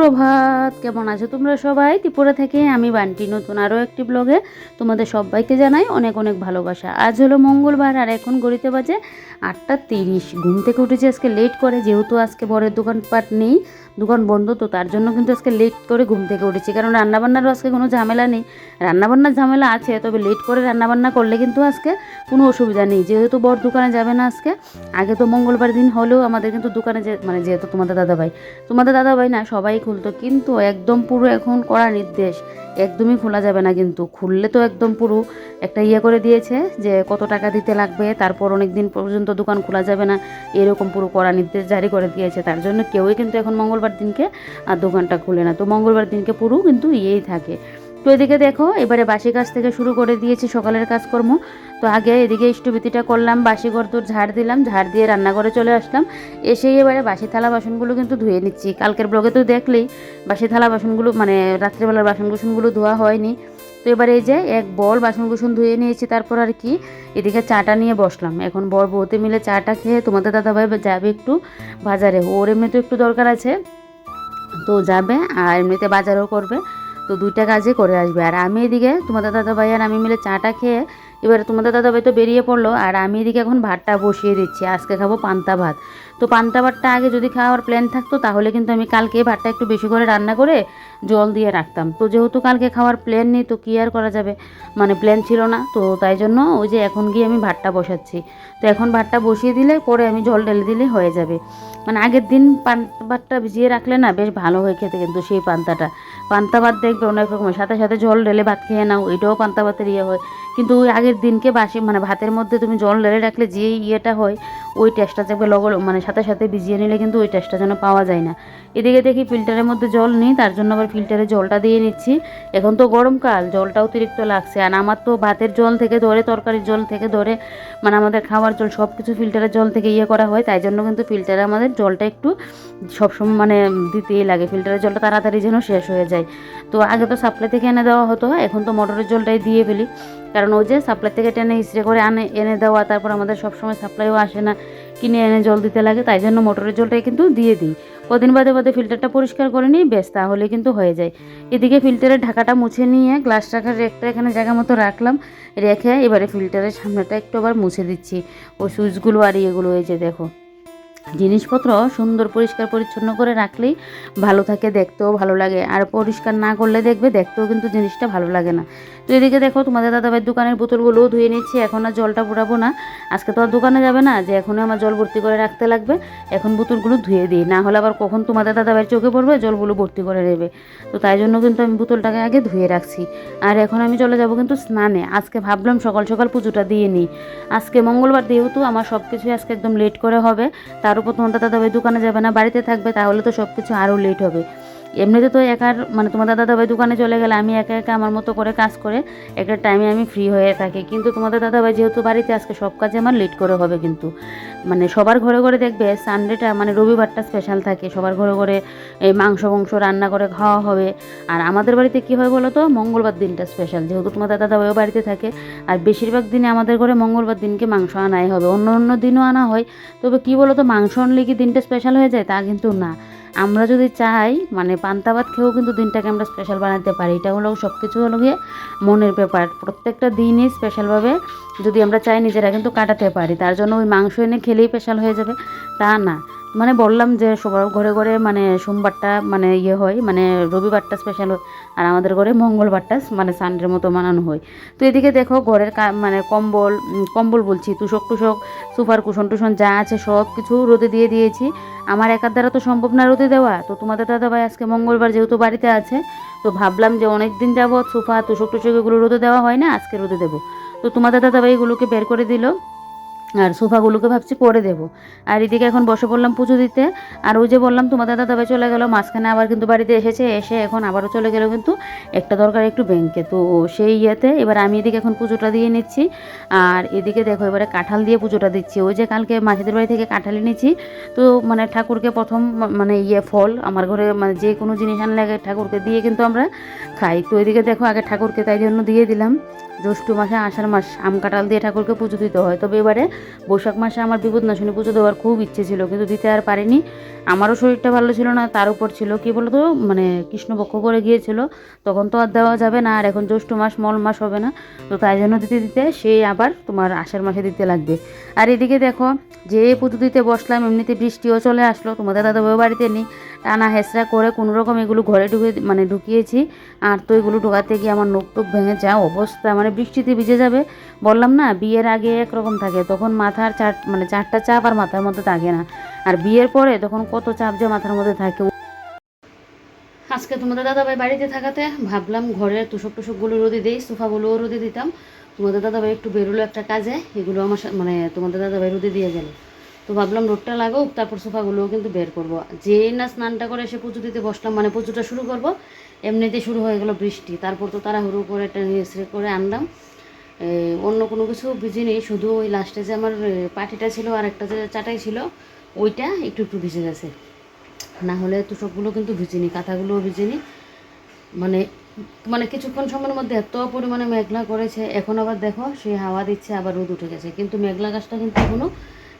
সুপ্রভাত, কেমন আছো তোমরা সবাই? ত্রিপুরা থেকে আমি বান্টি নতুন আরও একটি ব্লগে তোমাদের সবাইকে জানাই অনেক অনেক ভালোবাসা। আজ হলো মঙ্গলবার আর এখন ঘড়িতে বাজে 8:30। ঘুম থেকে উঠেছি আজকে লেট করে, যেহেতু আজকে বরের দোকানপাট নেই, দোকান বন্ধ, তো তার জন্য কিন্তু আজকে লেট করে ঘুম থেকে উঠেছি। কারণ রান্নাবান্নারও আজকে কোনো ঝামেলা নেই, রান্নাবান্নার ঝামেলা আছে, তবে লেট করে রান্নাবান্না করলে কিন্তু আজকে কোনো অসুবিধা নেই, যেহেতু বর দোকানে যাবে না আজকে। আগে তো মঙ্গলবার দিন হলেও আমাদের কিন্তু দোকানে মানে যেহেতু তোমাদের দাদাভাই না সবাই খুলতো, কিন্তু একদম পুরো এখন কড়া নির্দেশ, একদমই খোলা যাবে না। কিন্তু খুললে তো একদম পুরো একটা করে দিয়েছে যে কত টাকা দিতে লাগবে, তারপর অনেক দিন পর্যন্ত দোকান খোলা যাবে না, এরকম পুরো কড়া নির্দেশ জারি করে দিয়েছে। তার জন্য কেউই কিন্তু এখন মঙ্গলবার দিনকে আর দোকানটা খুলে না, তো মঙ্গলবার দিনকে পুরো কিন্তু থাকে। তো এদিকে দেখো এবারে বাসি কাজ থেকে শুরু করে দিয়েছি সকালের কাজকর্ম। তো আগে এদিকে ইষ্টবিতিটা করলাম, বাসি ঘর তোর ঝাড় দিলাম, ঝাড় দিয়ে রান্নাঘরে চলে আসলাম। এসেই এবারে বাসি থালা বাসনগুলো কিন্তু ধুয়ে নিচ্ছি। কালকের ব্লগে তো দেখলেই বাসি থালা বাসনগুলো মানে রাত্রিবেলার বাসনকুসনগুলো ধোয়া হয়নি। তো এবারে এই যে এক বল বাসনকুসন ধুয়ে নিয়েছি। তারপর আর কি এদিকে চাটা নিয়ে বসলাম। এখন বর বউতে মিলে চাটা খেয়ে তোমাদের দাদাভাই যাবে একটু বাজারে, ওর এমনিতে একটু দরকার আছে, তো যাবে আর এমনিতে বাজারও করবে, তো দুইটা কাজই করে আসবে। আর আমি এদিকে তোমাদের দাদাভাই আর আমি মিলে চাটা খেয়ে এবারে তোমাদের দাদাভাই তো বেরিয়ে পড়লো, আর আমি এদিকে এখন ভাতটা বসিয়ে দিচ্ছি। আজকে খাবো পান্তা ভাত। তো পান্তা ভাতটা আগে যদি খাওয়ার প্ল্যান থাকতো তাহলে কিন্তু আমি কালকে ভাতটা একটু বেশি করে রান্না করে জল দিয়ে রাখতাম। তো যেহেতু কালকে খাওয়ার প্ল্যান নেই, তো কী আর করা যাবে, মানে প্ল্যান ছিল না, তো তাই জন্য ওই যে এখন গিয়ে আমি ভাতটা বসাচ্ছি। তো এখন ভাতটা বসিয়ে দিলে পরে আমি জল ঢেলে দিলে হয়ে যাবে। মানে আগের দিন পান্তা ভাতটা ভিজিয়ে রাখলে না বেশ ভালো হয় খেতে, কিন্তু সেই পান্তা ভাত দেখবে অনেক রকমের, সাথে সাথে জল ঢেলে ভাত খেয়ে নাও, ওইটাও পান্তা ভাতের হয়। কিন্তু ওই আগের দিনকে বাসি মানে ভাতের মধ্যে তুমি জল ঢেলে রাখলে যে হয়, ওই টেস্টটা দেখবে মানে সাথে সাথে ভিজিয়ে নিলে কিন্তু ওই টেস্টটা যেন পাওয়া যায় না। এদিকে দেখি ফিল্টারের মধ্যে জল নেই, তার জন্য আবার ফিল্টারে জলটা দিয়ে নিচ্ছি। এখন তো গরমকাল, জলটা অতিরিক্ত লাগছে, আর আমার তো ভাতের জল থেকে ধরে তরকারির জল থেকে ধরে মানে আমাদের খাওয়ার জল সব কিছু ফিল্টারের জল থেকে করা হয়। তাই জন্য কিন্তু ফিল্টারে আমাদের জলটা একটু সবসময় মানে দিতেই লাগে, ফিল্টারের জলটা তাড়াতাড়ি যেন শেষ হয়ে যায়। তো আগে তো সাপ্লাই থেকে এনে দেওয়া হতো, এখন তো মোটরের জলটাই দিয়ে ফেলি, কারণ ওই যে সাপ্লাই থেকে টেনে ইস্ত্রি করে এনে দেওয়া, তারপর আমাদের সবসময় সাপ্লাইও আসে না, কিনে এনে জল দিতে লাগে, তাই জন্য মোটরের জলটাই কিন্তু দিয়ে দিই। কদিন বাদে বাদে ফিল্টারটা পরিষ্কার করে নিই, বেশ তাহলে কিন্তু হয়ে যায়। এদিকে ফিল্টারের ঢাকাটা মুছে নিয়ে গ্লাস রাখার একটা এখানে জায়গা মতো রাখলাম, রেখে এবারে ফিল্টারের সামনেটা একটু আবার মুছে দিচ্ছি, ও সুইচগুলো আর ইয়েগুলো। এই যে দেখো জিনিসপত্র সুন্দর পরিষ্কার পরিচ্ছন্ন করে রাখলেই ভালো থাকে, দেখতেও ভালো লাগে, আর পরিষ্কার না করলে দেখবে দেখতেও কিন্তু জিনিসটা ভালো লাগে না। তো এদিকে দেখো তোমাদের দাদাভাইয়ের দোকানের বোতলগুলোও ধুয়ে নিচ্ছি। এখন আর জলটা পুরাবো না, আজকে তো আর দোকানে যাবে না যে এখনই আমার জল ভর্তি করে রাখতে লাগবে। এখন বোতলগুলো ধুয়ে দিই, না হলে আবার কখন তোমাদের দাদাভাইয়ের চোখে পড়বে জলগুলো ভর্তি করে নেবে। তো তাই জন্য কিন্তু আমি বোতলটাকে আগে ধুয়ে রাখছি। আর এখন আমি চলে যাব কিন্তু স্নানে। আজকে ভাবলাম সকাল সকাল পুজোটা দিয়ে নিই, আজকে মঙ্গলবার যেহেতু আমার সব কিছুই আজকে একদম লেট করে হবে। তার উপর তোমাদের দাদাভাই দোকানে যাবে না, বাড়িতে থাকবে, তাহলে তো সব কিছু আরও লেট হবে। এমনিতে তো একার মানে তোমাদের দাদাভাই দোকানে চলে গেলে আমি একা একা আমার মতো করে কাজ করে একটা টাইমে আমি ফ্রি হয়ে থাকি, কিন্তু তোমাদের দাদাভাই যেহেতু বাড়িতে, আজকে সব কাজে আমার লেট করে হবে। কিন্তু মানে সবার ঘরে ঘরে দেখবে সানডেটা মানে রবিবারটা স্পেশাল থাকে, সবার ঘরে ঘরে এই মাংস রান্না করে খাওয়া হবে। আর আমাদের বাড়িতে কী হয় বলো তো, মঙ্গলবার দিনটা স্পেশাল, যেহেতু তোমাদের দাদাভাইও বাড়িতে থাকে, আর বেশিরভাগ দিনে আমাদের ঘরে মঙ্গলবার দিনকে মাংস আনাই হবে, অন্য অন্য দিনও আনা হয়। তবে কী বলো তো, মাংস আনলে কি দিনটা স্পেশাল হয়ে যায়? তা কিন্তু না, আমরা যদি চাই মানে পান্তা ভাত খেয়েও কিন্তু দিনটাকে আমরা স্পেশাল বানাতে পারি। এটা হলো সব কিছু হলো গিয়ে মনের ব্যাপার, প্রত্যেকটা দিনই স্পেশালভাবে যদি আমরা চাই নিজেরা কিন্তু কাটাতে পারি। তার জন্য ওই মাংস এনে খেলেই স্পেশাল হয়ে যাবে তা না। মানে বললাম যে সবার ঘরে ঘরে মানে সোমবারটা মানে হয়, মানে রবিবারটা স্পেশাল হয়, আর আমাদের ঘরে মঙ্গলবারটা মানে সানডের মতো বানানো হয়। তো এদিকে দেখো ঘরের মানে কম্বল বলছি, তুষক সুপার কুশন টুশন যা আছে সব কিছু রোদে দিয়ে দিয়েছি। আমার একার দ্বারা তো সম্ভব না রোদে দেওয়া, তো তোমাদের দাদাভাই আজকে মঙ্গলবার যেহেতু বাড়িতে আছে, তো ভাবলাম যে অনেক দিন যাবৎ সোফা তুষক এগুলো রোদে দেওয়া হয় না, আজকে রোদে দেবো। তো তোমাদের দাদাভাই এগুলোকে বের করে দিল, আর সোফাগুলোকে ভাবছি পরে দেবো। আর এদিকে এখন বসে পড়লাম পুজো দিতে। আর ওই যে বললাম তোমাদের দাদাভাই চলে গেল, মাঝখানে আবার কিন্তু বাড়িতে এসে এখন আবারও চলে গেল কিন্তু একটা দরকার একটু ব্যাংকে, তো সেই এবার আমি এদিকে এখন পুজোটা দিয়ে নিচ্ছি। আর এদিকে দেখো এবারে কাঁঠাল দিয়ে পুজোটা দিচ্ছি। ওই যে কালকে মাসিদের বাড়ি থেকে কাঁঠাল এনেছি, তো মানে ঠাকুরকে প্রথম মানে ফল আমার ঘরে মানে যে কোনো জিনিস আনলে আগে ঠাকুরকে দিয়ে কিন্তু আমরা খাই। তো এদিকে দেখো আগে ঠাকুরকে তাই জন্য দিয়ে দিলাম। জ্যৈষ্ঠ মাসে আষাঢ় মাস আম কাঁঠাল দিয়ে ঠাকুরকে পুজো দিতে হয়। তবে এবারে বৈশাখ মাসে আমার বিপদনাশিনী পুজো দেওয়ার খুব ইচ্ছে ছিল, কিন্তু দিতে আর পারিনি। আমারও শরীরটা ভালো ছিল না, তার উপর ছিল কি বলতো মানে কৃষ্ণপক্ষ করে গিয়েছিল, তখন তো আর দেওয়া যাবে না। আর এখন জ্যৈষ্ঠ মাস মল মাস হবে না, তো তাই জন্য দিতে দিতে সেই আবার তোমার আষাঢ় মাসে দিতে লাগবে। আর এদিকে দেখো যে পুজো দিতে বসলাম এমনিতে বৃষ্টিও চলে আসলো, তোমাদের দাদাভাই বাড়িতে নেই, টানা হেঁচড়া করে কোনো রকম এগুলো ঘরে ঢুকিয়েছি। আর তো এগুলো ঢোকাতে গিয়ে আমার নোক টোক ভেঙে যা অবস্থা, মানে বৃষ্টিতে ভিজে যাবে। বললাম না বিয়ের আগে একরকম থাকে, তখন মাথার চারটা চাপ আর মাথার মধ্যে থাকে না, আর বিয়ের পরে তখন কত চাপ যে মাথার মধ্যে থাকে। আজকে তোমাদের দাদাভাই বাড়িতে থাকাতে ভাবলাম ঘরের তুষকগুলো রোদে দিই, সোফাগুলোও রোদে দিতাম। তোমাদের দাদাভাই একটু বেরোলো একটা কাজে, এগুলো আমার মানে তোমাদের দাদাভাই রোদে দিয়ে গেল, তো ভাবলাম রোদটা লাগাও, তারপর সোফাগুলোও কিন্তু বের করবো। যেই না স্নানটা করে এসে পুজো দিতে বসলাম, মানে পুজোটা শুরু করব, এমনিতেই শুরু হয়ে গেল বৃষ্টি। তারপর তো তাড়াহুড়ো করে টেনে করে আনলাম। অন্য কোনো কিছু ভিজিনি, শুধু ওই লাস্টে যে আমার পাটিটা ছিল আর একটা যে চাটাই ছিল ওইটা একটু একটু ভিজে গেছে, না হলে তুষকগুলো কিন্তু ভিজিনি, কাঁথাগুলোও ভিজিনি। মানে মানে কিছুক্ষণ সময়ের মধ্যে এত পরিমাণে মেঘলা করেছে, এখন আবার দেখো সেই হাওয়া দিচ্ছে, আবার রোদ উঠে গেছে, কিন্তু মেঘলা গাছটা কিন্তু এখনও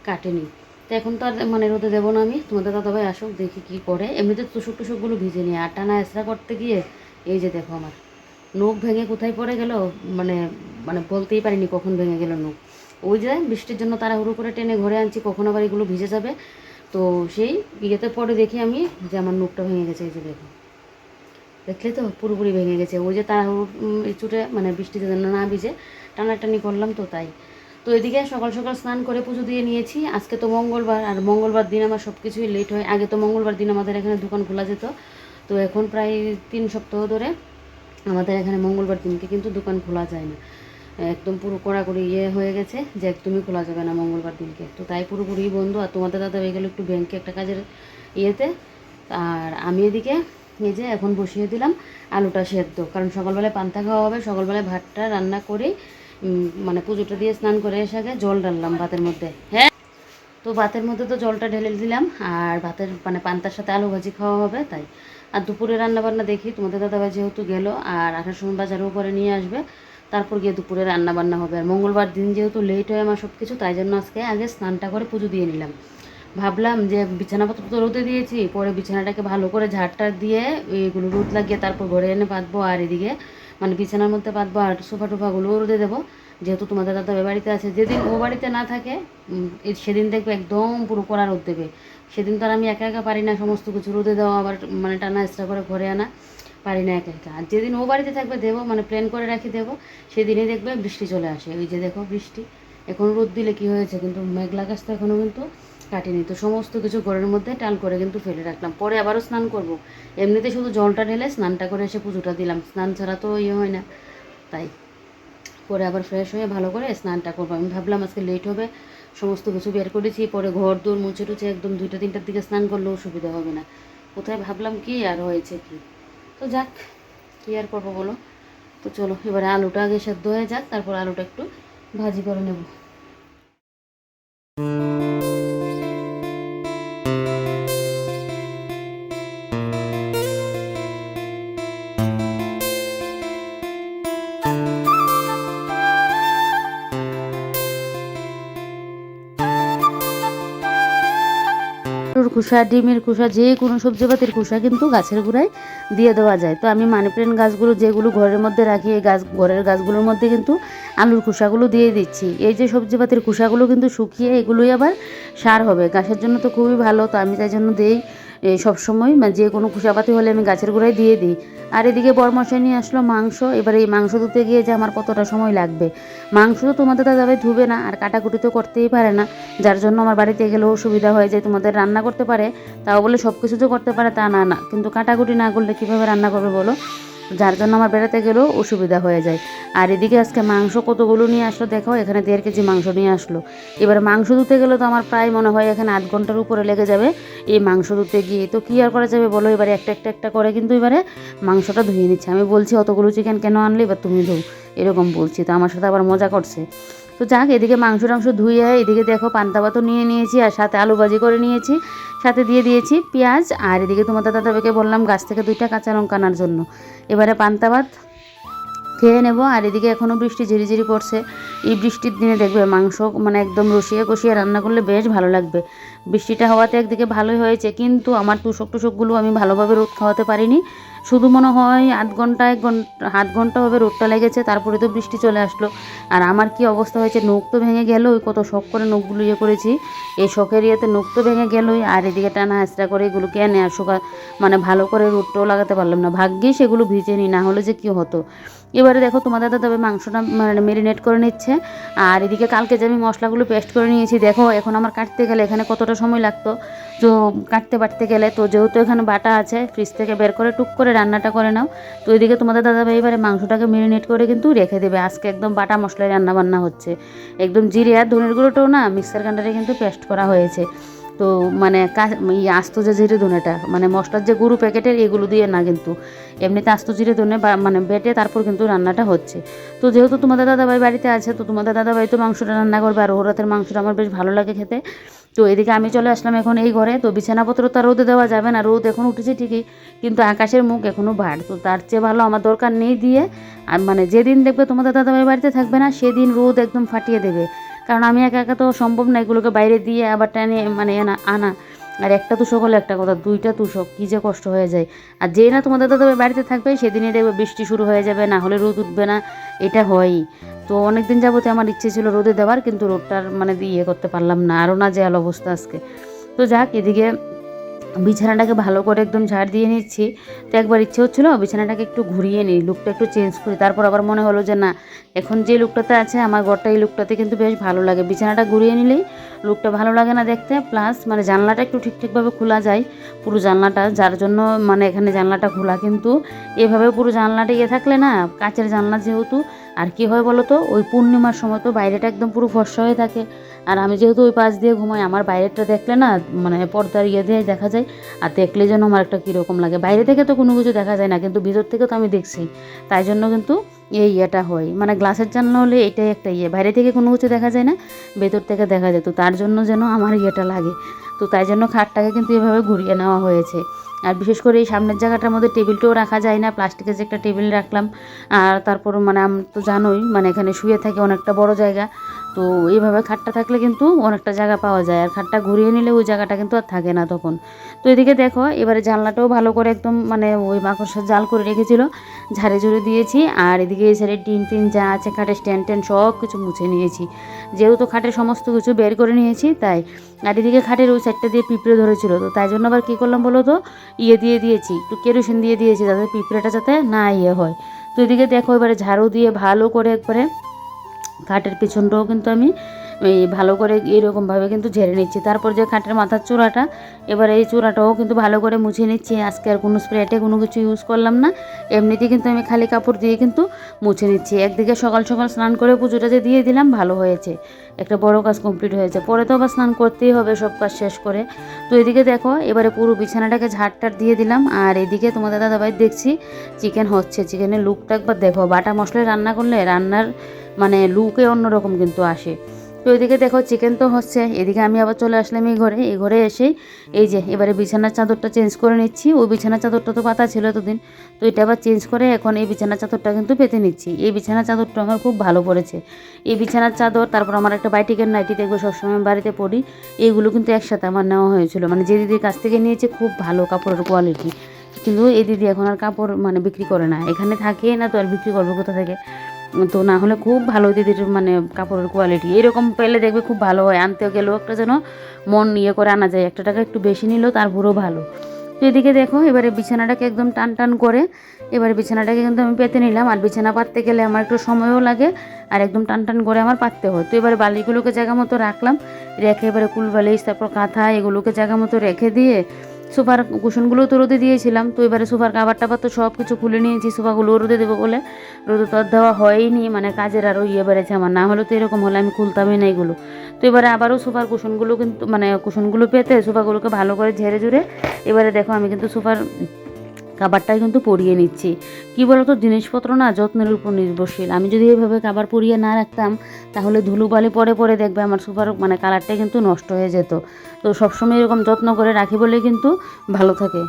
কাটেনি। তো এখন তো আর মানে রোদে দেবো না আমি, তোমাদের দাদাভাই আসুক দেখি কী করে। এমনিতে টুসুকগুলো ভিজে নিয়ে আর টানা এসরা করতে গিয়ে এই যে দেখো আমার নখ ভেঙে কোথায় পড়ে গেল, মানে মানে বলতেই পারিনি কখন ভেঙে গেল নখ। ওই যে বৃষ্টির জন্য তাড়াহুড়ো করে টেনে ঘরে আনছি, কখন আবার এগুলো ভিজে যাবে। তো সেই ইয়েতে পরে দেখি আমি যে আমার নখটা ভেঙে গেছে, এই যে দেখো, দেখলে তো পুরোপুরি ভেঙে গেছে। ওই যে তাড়াহুড়ো চুটে মানে বৃষ্টিতে যেন না ভিজে টানাটানি করলাম, তো তাই। তো এদিকে সকাল সকাল স্নান করে পুজো দিয়ে নিয়েছি। আজকে তো মঙ্গলবার, আর মঙ্গলবার দিন আমার সব কিছুই লেট হয়। আগে তো মঙ্গলবার দিন আমাদের এখানে দোকান খোলা যেত, তো এখন প্রায় 3 সপ্তাহ ধরে আমাদের এখানে মঙ্গলবার দিনকে কিন্তু দোকান খোলা যায় না, একদম পুরো কড়াকড়ি হয়ে গেছে যে একদমই খোলা যাবে না মঙ্গলবার দিনকে। তো তাই পুরোপুরি বন্ধ। আর তোমাদের দাদা হয়ে গেলো একটু ব্যাংকে একটা কাজের ইয়েতে, আর আমি এদিকে এই যে এখন বসিয়ে দিলাম আলুটা সেদ্ধ, কারণ সকালবেলায় পান্তা খাওয়া হবে। সকালবেলায় ভাতটা রান্না করে মানে পুজোটা দিয়ে স্নান করে এসে আগে জল ডাললাম ভাতের মধ্যে। হ্যাঁ, তো ভাতের মধ্যে তো জলটা ঢেলে দিলাম, আর ভাতের মানে পান্তার সাথে আলু ভাজি খাওয়া হবে তাই। আর দুপুরে রান্নাবান্না দেখি, তোমাদের দাদাভাই যেহেতু গেল আর আসার সময় বাজারও করে নিয়ে আসবে, তারপর গিয়ে দুপুরে রান্নাবান্না হবে। আর মঙ্গলবার দিন যেহেতু লেট হয় আমার সব কিছু, তাই জন্য আজকে আগে স্নানটা করে পুজো দিয়ে নিলাম। ভাবলাম যে বিছানাপত্র তো রোদে দিয়েছি, পরে বিছানাটাকে ভালো করে ঝাড়টা দিয়ে এগুলো রোদ লাগিয়ে তারপর ঘরে এনে পাতবো, আর এদিকে মানে বিছানার মধ্যে পাতবো, আর সোফা টোফাগুলোও রোদে দেবো। যেহেতু তোমাদের দাদা বাড়িতে আছে, যেদিন ও বাড়িতে না থাকে সেদিন দেখবে একদম পুরো কড়া রোদ দেবে। সেদিন তো আর আমি একা একা পারি না সমস্ত কিছু রোদে দেওয়া, আবার মানে টানা এক্সট্রা করে ঘরে আনা পারি না একা একা। আর যেদিন ও বাড়িতে থাকবে দেবো, মানে প্ল্যান করে রাখি দেবো, সেদিনই দেখবে বৃষ্টি চলে আসে। ওই যে দেখো বৃষ্টি, এখন রোদ দিলে কি হয়েছে, কিন্তু মেঘলা গাছ তো এখনও কিন্তু কাটিনি। তো সমস্ত কিছু ঘরের মধ্যে টাল করে কিন্তু ফেলে রাখলাম, পরে আবারও স্নান করব। এমনিতে শুধু জলটা ঢেলে স্নানটা করে এসে পুজোটা দিলাম, স্নান ছাড়া তো ইয়ে হয় না, তাই পরে আবার ফ্রেশ হয়ে ভালো করে স্নানটা করবো। আমি ভাবলাম আজকে লেট হবে, সমস্ত কিছু বের করেছি, পরে ঘর দৌড় মুছে টুছে একদম 2টা 3টার দিকে স্নান করলেও সুবিধা হবে না। কোথায় ভাবলাম কি আর হয়েছে কি, তো যাক কী আর করবো বলো। তো চলো এবারে আলুটা আগে সেদ্ধ হয়ে যাক, তারপর আলুটা একটু ভাজি করে নেব। আলুর খোসা, ডিমের খোসা, যে কোনো সবজিপাতির খোসা কিন্তু গাছের গোড়ায় দিয়ে দেওয়া যায়। তো আমি মানি প্ল্যান্ট গাছগুলো যেগুলো ঘরের মধ্যে রাখি, এই ঘরের গাছগুলোর মধ্যে কিন্তু আলুর খোসাগুলো দিয়ে দিচ্ছি। এই যে সবজিপাতির খোসাগুলো কিন্তু শুকিয়ে এগুলোই আবার সার হবে, গাছের জন্য তো খুবই ভালো। তো আমি তাই জন্য দিই এই সবসময়, মানে যে কোনো খোসাপাতি হলে আমি গাছের গোড়ায় দিয়ে দিই। আর এদিকে বরমশাই নিয়ে আসলো মাংস, এবার এই মাংস ধুতে গিয়ে যে আমার কতটা সময় লাগবে। মাংস তো তোমাদের দাদাভাই ধুবে না, আর কাটাকুটি তো করতেই পারে না, যার জন্য আমার বাড়িতে গেলেও সুবিধা হয়ে যায়। তোমাদের রান্না করতে পারে, তাও বলে সব কিছু তো করতে পারে তা না, কিন্তু কাটাকুটি না করলে কীভাবে রান্না করবে বলো, যার জন্য আমার বেড়াতে গেলেও অসুবিধা হয়ে যায়। আর এদিকে আজকে মাংস কতগুলো নিয়ে আসলো দেখো, এখানে 1.5 কেজি মাংস নিয়ে আসলো। এবার মাংস ধুতে গেলে তো আমার প্রায় মনে হয় এখানে 8 ঘন্টার উপরে লেগে যাবে এই মাংস ধুতে গিয়ে। তো কী আর করা যাবে বলো, এবারে একটা করে কিন্তু এবারে মাংসটা ধুয়ে নিচ্ছে। আমি বলছি অতগুলো চিকেন কেন আনলে, এবার তুমি ধুও, এরকম বলছি। তো আমার সাথে আবার মজা করছে। তো যাক, এদিকে মাংস টাংস ধুয়ে এদিকে দেখো পান্তা ভাতও নিয়ে নিয়েছি, আর সাথে আলু ভাজি করে নিয়েছি, সাথে দিয়ে দিয়েছি পেঁয়াজ। আর এদিকে তোমাদের দাদাভাইকে বললাম গাছ থেকে 2টা কাঁচা লঙ্কা আনার জন্য। এবারে পান্তা ভাত খেয়ে নেব। আর এদিকে এখনও বৃষ্টি ঝিরিঝিরি পড়ছে। এই বৃষ্টির দিনে দেখবে মাংস মানে একদম রসিয়ে কষিয়ে রান্না করলে বেশ ভালো লাগবে। বৃষ্টিটা হওয়াতে একদিকে ভালোই হয়েছে, কিন্তু আমার টুসকগুলো আমি ভালোভাবে রোদ খাওয়াতে পারিনি। শুধু মনে হয় আধ ঘন্টা হবে রোদটা লেগেছে, তারপরে তো বৃষ্টি চলে আসলো। আর আমার কি অবস্থা হয়েছে, নখ তো ভেঙে গেলই, কত শখ করে নখগুলো করেছি, এই শখের নখ তো ভেঙে গেলই। আর এদিকে টানা হাঁচড়া করে এগুলোকে এনে আর মানে ভালো করে রোদটাও লাগাতে পারলাম না। ভাগ্যে সেগুলো ভিজে নি, না হলে যে কি হতো। এবারে দেখো তোমাদের দাদা মাংসটা মানে মেরিনেট করে নিচ্ছে। আর এদিকে কালকে যে আমি মশলাগুলো পেস্ট করে নিয়েছি, দেখো এখন আমার কাটতে গেলে এখানে কতটা সময় লাগতো, তো বাটতে গেলে তো যেহেতু এখানে বাটা আছে, ফ্রিজ থেকে বের করে টুক করে রান্নাটা করে নাও। তো এদিকে তোমাদের দাদাভাই এবারে মাংসটাকে মেরিনেট করে কিন্তু রেখে দেবে। আজকে একদম বাটা মশলায় রান্না বান্না হচ্ছে। একদম জিরে আর ধনের গুঁড়োটাও না মিক্সার গ্রাইন্ডারে কিন্তু পেস্ট করা হয়েছে। তো মানে আস্ত যে জিরে ধনেটা মানে মশলার যে গুঁড়ো প্যাকেটের, এগুলো দিয়ে না, কিন্তু এমনিতে আস্ত জিরে ধনে মানে বেটে তারপর কিন্তু রান্নাটা হচ্ছে। তো যেহেতু তোমাদের দাদাভাই বাড়িতে আছে, তো তোমাদের দাদাভাই তো মাংসটা রান্না করবে, আর ওর হাতের মাংসটা আমার বেশ ভালো লাগে খেতে। তো এদিকে আমি চলে আসলাম এখন এই ঘরে। তো বিছানাপত্র তো রোদে দেওয়া যাবে না, রোদ এখন উঠেছে ঠিকই, কিন্তু আকাশের মুখ এখনও ভার। তো তার চেয়ে ভালো আমার দরকার নেই দিয়ে, আর মানে যেদিন দেখবে তোমাদের দাদাভাই বাড়িতে থাকবে না, সেদিন রোদ একদম ফাটিয়ে দেবে। কারণ আমি একা একা তো সম্ভব না এগুলোকে বাইরে দিয়ে আবার টেনে মানে আনা। আর একটা তুষক হলে একটা কথা, দুইটা তুষক কী যে কষ্ট হয়ে যায়। আর যেই না তোমাদের দাদাভাই বাড়িতে থাকবে, সেদিনই দেখবে বৃষ্টি শুরু হয়ে যাবে, না হলে রোদ উঠবে না, এটা হয়ই। তো অনেক দিন যাবতে আমার ইচ্ছে ছিল রোদে দেওয়ার, কিন্তু রোদটার মানে করতে পারলাম না, আরও না যে অবস্থা আজকে। তো যাক, এদিকে বিছানাটাকে ভালো করে একদম ঝাড় দিয়ে নিচ্ছি। তো একবার ইচ্ছে হচ্ছিলো বিছানাটাকে একটু ঘুরিয়ে নিই, লুকটা একটু চেঞ্জ করি। তারপর আবার মনে হলো যে না, এখন যে লুকটাতে আছে আমার ঘরটা, এই লুকটাতে কিন্তু বেশ ভালো লাগে। বিছানাটা ঘুরিয়ে নিলেই লুকটা ভালো লাগে না দেখতে, প্লাস মানে জানলাটা একটু ঠিকঠাকভাবে খোলা যায়, পুরো জানলাটা, যার জন্য মানে এখানে জানলাটা খোলা। কিন্তু এভাবে পুরো জানলাটা থাকলে না, কাচের জানলা যেহেতু, আর কি হয় বলো তো, ওই পূর্ণিমার সময় তো বাইরেটা একদম পুরো ফর্সা হয়ে থাকে। আর আমি যেহেতু ওই পাশ দিয়ে ঘুমাই, আমার বাইরেটা দেখলে না মানে পর্দার দিয়ে দেখা যায়, আর দেখলে যেন আমার একটা কীরকম লাগে। বাইরে থেকে তো কোনো কিছু দেখা যায় না, কিন্তু ভিতর থেকে তো আমি দেখছি, তাই জন্য কিন্তু এই হয়। মানে গ্লাসের জানলা হলে এটাই একটা বাইরে থেকে কোনো কিছু দেখা যায় না, ভেতর থেকে দেখা যায়। তো তার জন্য যেন আমার লাগে। তো তাই জন্য খাটটাকে কিন্তু এভাবে ঘুরিয়ে নেওয়া হয়েছে। আর বিশেষ করে এই সামনের জায়গাটার মধ্যে টেবিলটাও রাখা যায় না, প্লাস্টিকের যে একটা টেবিল রাখলাম। আর তারপর মানে আমি তো জানোই মানে এখানে শুয়ে থাকে, অনেকটা বড় জায়গা। তো এইভাবে খাটটা থাকলে কিন্তু অনেকটা জায়গা পাওয়া যায়, আর খাটটা ঘুরিয়ে নিলে ওই জায়গাটা কিন্তু আর থাকে না তখন। তো এদিকে দেখো এবারে জানলাটাও ভালো করে একদম মানে ওই মাকড়সার জাল করে রেখেছিল, ঝাড়ে ঝুড়ে দিয়েছি। আর এদিকে এই সাইডে টিন যা আছে, খাটের স্ট্যান্ড সব কিছু মুছে নিয়েছি, যেহেতু খাটের সমস্ত কিছু বের করে নিয়েছি তাই। আর এদিকে খাটের ওই সাইডটা দিয়ে পিঁপড়ে ধরেছিল, তো তাই জন্য আবার কী করলাম বলো তো, দিয়ে দিয়েছি, একটু কেরোসিন দিয়ে দিয়েছি, যাতে পিঁপড়েটা যাতে না হয়। তো এদিকে দেখো এবারে ঝাড়ু দিয়ে ভালো করে একবারে খাটের পিছনটাও কিন্তু আমি এই ভালো করে এইরকমভাবে কিন্তু ঝেড়ে নিচ্ছি। তারপর যে খাটের মাথার চূড়াটা, এবার এই চূড়াটাও কিন্তু ভালো করে মুছে নিচ্ছি। আজকে আর কোনো স্প্রেটে কোনো কিছু ইউজ করলাম না, এমনিতেই কিন্তু আমি খালি কাপড় দিয়ে কিন্তু মুছে নিচ্ছি। একদিকে সকাল সকাল স্নান করে পুজোটা যে দিয়ে দিলাম, ভালো হয়েছে, একটা বড় কাজ কমপ্লিট হয়েছে। পরে তো আবার স্নান করতেই হবে সব কাজ শেষ করে। তো এদিকে দেখো এবারে পুরো বিছানাটাকে ঝাড়টার দিয়ে দিলাম। আর এদিকে তোমাদের দাদাভাই দেখছি চিকেন হচ্ছে, চিকেনের লুকটা একবার দেখো, বাটা মশলায় রান্না করলে রান্নার মানে লুকে অন্যরকম কিন্তু আসে। তো এদিকে দেখো চিকেন তো হচ্ছে, এদিকে আমি আবার চলে আসলাম এই ঘরে এসে এই যে এবারে বিছানার চাদরটা চেঞ্জ করে নিচ্ছি। ওই বিছানার চাদরটা তো পাতা ছিল এতদিন, তো এটা আবার চেঞ্জ করে এখন এই বিছানার চাদরটা কিন্তু পেতে নিচ্ছি। এই বিছানার চাদরটা আমার খুব ভালো পড়েছে, এই বিছানার চাদর, তারপর আমার একটা বাইটিকের নাইটি দেখবো সবসময় বাড়িতে পড়ি, এইগুলো কিন্তু একসাথে আমার নেওয়া হয়েছিল। মানে যে দিদির কাছ থেকে নিয়েছে খুব ভালো কাপড়ের কোয়ালিটি, কিন্তু এই দিদি এখন আর কাপড় মানে বিক্রি করে না, এখানে থাকে না, তো আর বিক্রি করবে কোথা থেকে। তো না হলে খুব ভালো দিদির মানে কাপড়ের কোয়ালিটি, এরকম পেলে দেখবে খুব ভালো হয়, আনতে গেলেও একটা যেন মন করে আনা যায়, একটা টাকা একটু বেশি নিলেও তারপরেও ভালো। তো এদিকে দেখো এবারে বিছানাটাকে একদম টান করে এবারে বিছানাটাকে কিন্তু আমি পেতে নিলাম। আর বিছানা পাততে গেলে আমার একটু সময়ও লাগে, আর একদম টান করে আমার পাততে হয়। তো এবারে বালিগুলোকে জায়গা মতো রাখলাম, রেখে এবারে কুল বালিশ তারপর কাঁথা এগুলোকে জায়গা মতো রেখে দিয়ে সোফার কুশনগুলো তো রোদে দিয়েছিলাম। তো এবারে সোফার কাবার টাবার তো সব কিছু খুলে নিয়েছি, সোফাগুলো রোদে দেবো বলে, রোদে তো দেওয়া হয়নি, মানে কাজের আরও বেড়েছে আমার, না হলে তো এরকম হলে আমি খুলতামই না এগুলো। তো এবারে আবারও সোফার কুশনগুলো কিন্তু মানে কুশনগুলো পেতে সোফাগুলোকে ভালো করে ঝেড়ে ঝুড়ে এবারে দেখো আমি কিন্তু সোফার কাবারটাই কিন্তু পরিয়ে নিচ্ছি। কি বলতো, জিনিসপত্র না যত্নের উপর নির্ভরশীল, আমি যদি এইভাবে কাবার পরিয়ে না রাখতাম তাহলে ধুলোবালি পরে দেখবে আমার সোফার মানে কালারটাই কিন্তু নষ্ট হয়ে যেত। তো সবসময় এরকম যত্ন করে রাখি বলে কিন্তু ভালো থাকে।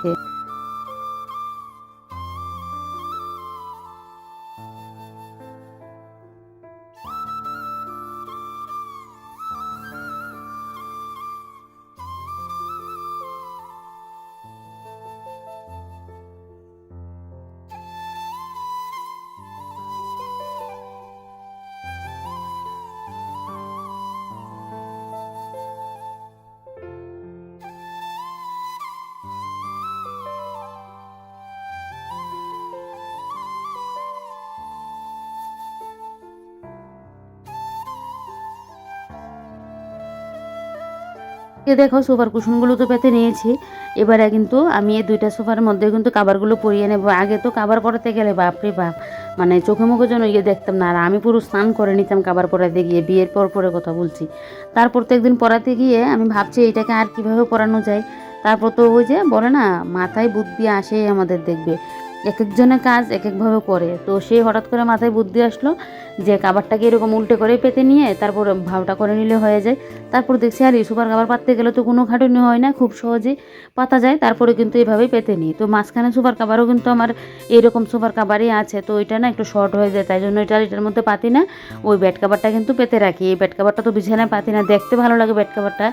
দেখো সোফার কুশনগুলো তো পেতে নিয়েছি। এবারে কিন্তু আমি এই 2টা সোফার মধ্যে কিন্তু কাভারগুলো পরিয়ে নেব। আগে তো কাভার পরাতে গেলে বাপরে বাপ, মানে চোখে মুখে যেন দেখতাম না, আর আমি পুরো স্নান করে নিতাম কাভার পরাতে গিয়ে, বিয়ের পর পরে কথা বলছি। তারপর তো একদিন পরাতে গিয়ে আমি ভাবছি এটাকে আর কীভাবে পরানো যায়। তারপর তো ওই যে বলে না, মাথায় বুদ্ধি আসে আমাদের, দেখবে এক একজনের কাজ এক একভাবে করে। তো সে হঠাৎ করে মাথায় বুদ্ধি আসলো যে কাভারটাকে এরকম উল্টে করে পেতে নিয়ে তারপর ভাওটা করে নিলে হয়ে যায়। তারপর দেখছি আর সুপার কাভার পাততে গেলে তো কোনো খাটুনি হয় না, খুব সহজেই পাতা যায়। তারপরে কিন্তু এভাবেই পেতে নিই। তো মাঝখানে সুপার কাভারও কিন্তু আমার এরকম সুপার কাভারই আছে, তো ওইটা না একটু শর্ট হয়ে যায়, তাই জন্য এটার মধ্যে পাতি না। ওই বেড কাভারটা কিন্তু পেতে রাখি। এই বেড কাভারটা তো বিছানায় পাতি না, দেখতে ভালো লাগে বেড কাভারটা,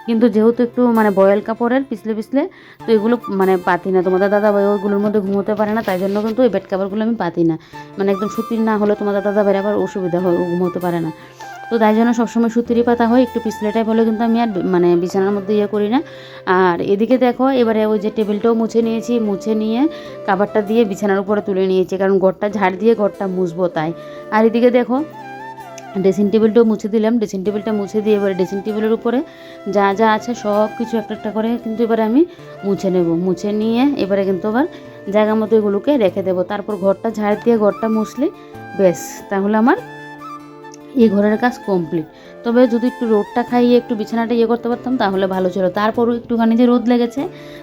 কিন্তু যেহেতু একটু মানে বয়েল কাপড়ের পিছলে পিছলে, তো এগুলো মানে পাতি না। তোমাদের দাদাভাই ওইগুলোর মধ্যে ঘুমোতে পারে না, তাই জন্য কিন্তু এই বেড কাভারগুলো আমি পাতি না। মানে একদম সুতির না হলে তোমাদের দাদাভাইয়ের আবার অসুবিধা হয়, ও ঘুমোতে পারে না। তো তাই জন্য সবসময় সুতিরই পাতা হয়, একটু পিছলে টাইপ হলে কিন্তু আমি আর মানে বিছানার মধ্যে করি না। আর এদিকে দেখো এবারে ওই যে টেবিলটাও মুছে নিয়েছি, মুছে নিয়ে কাভারটা দিয়ে বিছানার উপরে তুলে নিয়েছি, কারণ ঘরটা ঝাড় দিয়ে ঘরটা মুছবো তাই। আর এদিকে দেখো ড্রেসিং টেবিলটাও মুছে দিলাম। ড্রেসিং টেবিলটা মুছে দিয়ে এবারে ড্রেসিং টেবিলের উপরে যা যা আছে সব কিছু একটা একটা করে কিন্তু এবারে আমি মুছে নেব। মুছে নিয়ে এবারে কিন্তু আবার জায়গা মতো এগুলোকে রেখে দেবো। তারপর ঘরটা ঝাড় দিয়ে ঘরটা মুছলে বেশ, তাহলে আমার এই ঘরের কাজ কমপ্লিট। তবে যদি একটু রোদটা খাইয়ে একটু বিছানাটা করতে পারতাম তাহলে ভালো ছিল। তারপরও একটুখানি যে রোদ লেগেছে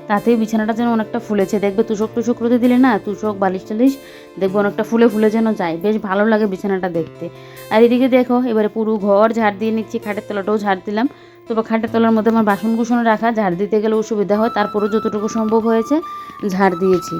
তাতে বিছানাটা যেন অনেকটা ফুলেছে, দেখবে তুষক টুসক রোদে দিলে না, তুষক বালিশ টালিশ দেখবে অনেকটা ফুলে ফুলে যেন যায়, বেশ ভালো লাগে বিছানাটা দেখতে। আর এদিকে দেখো এবারে পুরো ঘর ঝাড় দিয়ে নিচ্ছি, খাটের তলাটাও ঝাড় দিলাম। তবে খাটের তলার মধ্যে আমার বাসন কুসন রাখা, ঝাড় দিতে গেলে অসুবিধা হয়, তারপরও যতটুকু সম্ভব হয়েছে ঝাড় দিয়েছি।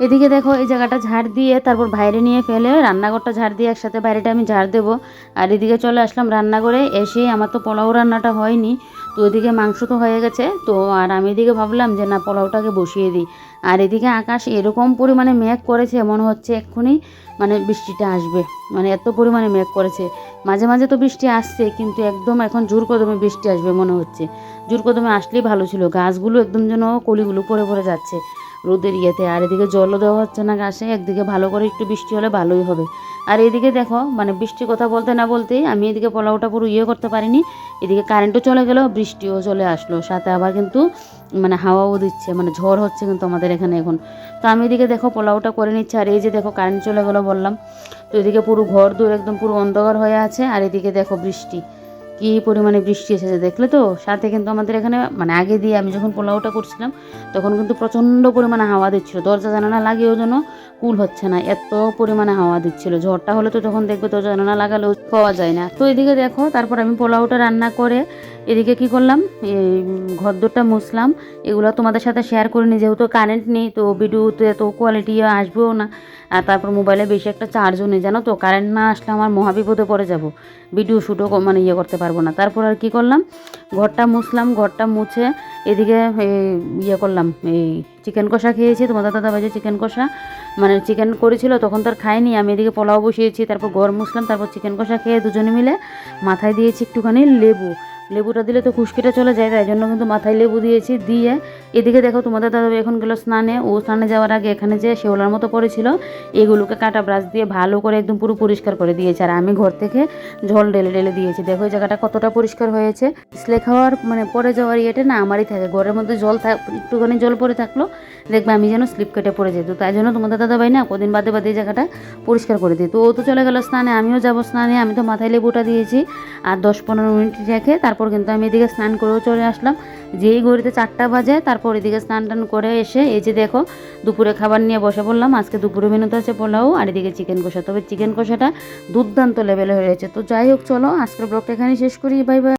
এদিকে দেখো এই জায়গাটা ঝাড় দিয়ে তারপর বাইরে নিয়ে ফেলে রান্নাঘরটা ঝাড় দিয়ে একসাথে বাইরেটা আমি ঝাড় দেবো। আর এদিকে চলে আসলাম রান্নাঘরে। এসে আমার তো পোলাও রান্নাটা হয়নি, তো এদিকে মাংস তো হয়ে গেছে, তো আর আমি এদিকে ভাবলাম যে না পোলাওটাকে বসিয়ে দিই। আর এদিকে আকাশ এরকম পরিমাণে মেঘ করেছে, মনে হচ্ছে এক্ষুনি মানে বৃষ্টিটা আসবে, মানে এত পরিমাণে মেঘ করেছে। মাঝে মাঝে তো বৃষ্টি আসছে, কিন্তু একদম এখন জোর কদমে বৃষ্টি আসবে মনে হচ্ছে। জোর কদমে আসলেই ভালো ছিল, গাছগুলো একদম যেন কলিগুলো পড়ে পড়ে যাচ্ছে রোদের ইয়েতে। আর এদিকে জলও দেওয়া হচ্ছে না গাছে, একদিকে ভালো করে একটু বৃষ্টি হলে ভালোই হবে। আর এদিকে দেখো মানে বৃষ্টির কথা বলতে না বলতেই আমি এদিকে পোলাওটা পুরো করতে পারিনি। এদিকে কারেন্টও চলে গেল, বৃষ্টিও চলে আসলো, সাথে আবার কিন্তু মানে হাওয়াও দিচ্ছে, মানে ঝড় হচ্ছে কিন্তু আমাদের এখানে এখন। তো আমি এদিকে দেখো পোলাওটা করে নিচ্ছি। আর এই যে দেখো কারেন্ট চলে গেলো বললাম, তো এদিকে পুরো ঘর দূর একদম পুরো অন্ধকার হয়ে আছে। আর এদিকে দেখো বৃষ্টি, কী পরিমাণে বৃষ্টি এসেছে দেখলে তো। সাথে কিন্তু আমাদের এখানে মানে আগে দিয়ে আমি যখন পোলাওটা করছিলাম তখন কিন্তু প্রচণ্ড পরিমাণে হাওয়া দিচ্ছিল, দরজা জানালা লাগিয়েও যেন কুল হচ্ছে না, এত পরিমাণে হাওয়া দিচ্ছিল। ঝড়টা হলে তো তখন দেখবে দরজা জানালা লাগালেও পাওয়া যায় না। তো এদিকে দেখো তারপর আমি পোলাওটা রান্না করে এদিকে কি করলাম, এই ঘরদোরটা মুছলাম। এগুলো তোমাদের সাথে শেয়ার করিনি, যেহেতু কারেন্ট নেই, তো ভিডিওতে এত কোয়ালিটি আসবেও না। আর তারপর মোবাইলে বেশি একটা চার্জও নেই, জানো তো, কারেন্ট না আসলে আমার মহাবিপদে পড়ে যাব, ভিডিও শ্যুটও মানে করতে পারবো না। তারপর আর কি করলাম, ঘরটা মুছলাম, ঘরটা মুছে এদিকে করলাম, এই চিকেন কষা খেয়েছি। তোমাদের দাদাভাই যে চিকেন কষা মানে চিকেন করেছিল তখন তার খাইনি, আমি এদিকে পোলাও বসিয়েছি, তারপর ঘর মুছলাম, তারপর চিকেন কষা খেয়ে দুজনে মিলে মাথায় দিয়েছি একটুখানি লেবু। লেবুটা দিলে তো খুশকিটা চলে যায়, তাই জন্য কিন্তু মাথায় লেবু দিয়েছি। দিয়ে এদিকে দেখো তোমাদের দাদাভাই এখন গেলো স্নানে। ও স্নানে যাওয়ার আগে এখানে যে শেওলার মতো পড়েছিল এগুলোকে কাটা ব্রাশ দিয়ে ভালো করে একদম পুরো পরিষ্কার করে দিয়েছে। আর আমি ঘর থেকে জল ঢেলে ঢেলে দিয়েছি, দেখো এই জায়গাটা কতটা পরিষ্কার হয়েছে। স্লে খাওয়ার মানে পরে যাওয়ার ইয়েটা না আমারই থাকে, ঘরের মধ্যে জল একটুখানি জল পড়ে থাকলো দেখবে আমি যেন স্লিপ কেটে পড়ে যেত, তাই জন্য তোমাদের দাদাভাই না কদিন বাদে বাদে এই জায়গাটা পরিষ্কার করে দিই। তো ও তো চলে গেলো স্নানে, আমিও যাবো স্নানে। আমি তো মাথায় লেবুটা দিয়েছি, আর 10-15 মিনিট রেখে তারপর কিন্তু আমি এদিকে স্নান করেও চলে আসলাম। যেই ঘড়িতে 4টা বাজে, তারপর এদিকে স্নান টান করে এসে এই যে দেখো দুপুরে খাবার নিয়ে বসে পড়লাম। আজকে দুপুরে মেনুতে আছে পোলাও আর এদিকে চিকেন কষা, তবে চিকেন কষাটা দুর্দান্ত লেভেলে হয়েছে। তো যাই হোক চলো আজকের ব্লগটা এখানেই শেষ করি, বাই বাই।